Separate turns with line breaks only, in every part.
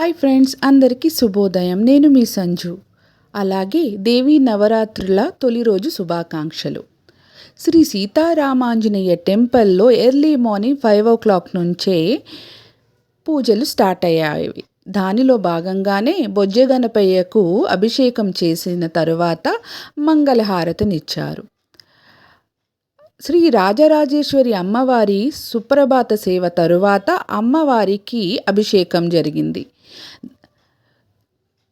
Hi friends, అందరికీ శుభోదయం. నేను మీ సంజు. అలాగే దేవీ నవరాత్రుల తొలి రోజు శుభాకాంక్షలు. శ్రీ సీతారామాంజనేయ టెంపుల్లో ఎర్లీ మార్నింగ్ 5 నుంచే పూజలు స్టార్ట్ అయ్యాయి. దానిలో భాగంగానే బొజ్జ గణపయ్యకు అభిషేకం చేసిన తరువాత మంగళహారతినిచ్చారు. శ్రీ రాజరాజేశ్వరి అమ్మవారి సుప్రభాత సేవ తరువాత అమ్మవారికి అభిషేకం జరిగింది.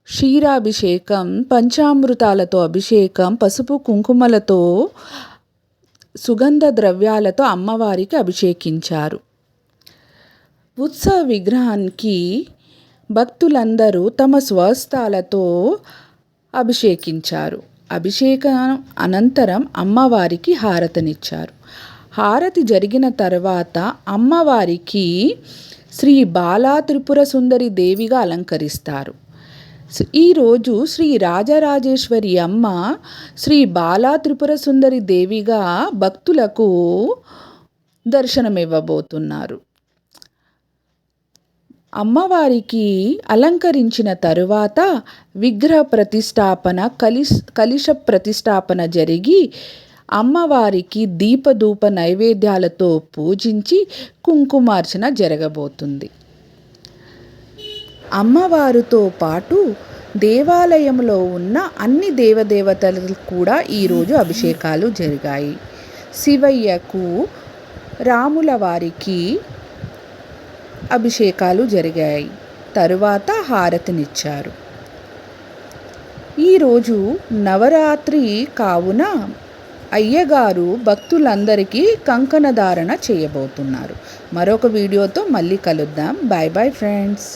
క్షీరాభిషేకం, పంచామృతాలతో అభిషేకం, పసుపు కుంకుమలతో, సుగంధ ద్రవ్యాలతో అమ్మవారికి అభిషేకించారు. ఉత్సవ విగ్రహానికి భక్తులందరూ తమ స్వస్థాలతో అభిషేకించారు. అభిషేకం అనంతరం అమ్మవారికి హారతినిచ్చారు. హారతి జరిగిన తర్వాత అమ్మవారికి శ్రీ బాలా త్రిపుర సుందరి దేవిగా అలంకరిస్తారు. ఈరోజు శ్రీ రాజరాజేశ్వరి అమ్మ శ్రీ బాలా త్రిపుర సుందరి దేవిగా భక్తులకు దర్శనమివ్వబోతున్నారు. అమ్మవారికి అలంకరించిన తరువాత విగ్రహ ప్రతిష్టాపన, కలశ ప్రతిష్టాపన జరిగి అమ్మవారికి దీపధూప నైవేద్యాలతో పూజించి కుంకుమార్చన జరగబోతుంది. అమ్మవారితో పాటు దేవాలయంలో ఉన్న అన్ని దేవదేవతలకు కూడా ఈరోజు అభిషేకాలు జరిగాయి. శివయ్యకు, రాముల వారికి అభిషేకాలు జరిగాయి. తరువాత హారతినిచ్చారు. ఈరోజు నవరాత్రి కావున అయ్యగారు భక్తులందరికీ కంకణధారణ చేయబోతున్నారు. మరొక వీడియోతో మళ్ళీ కలుద్దాం. Bye bye friends.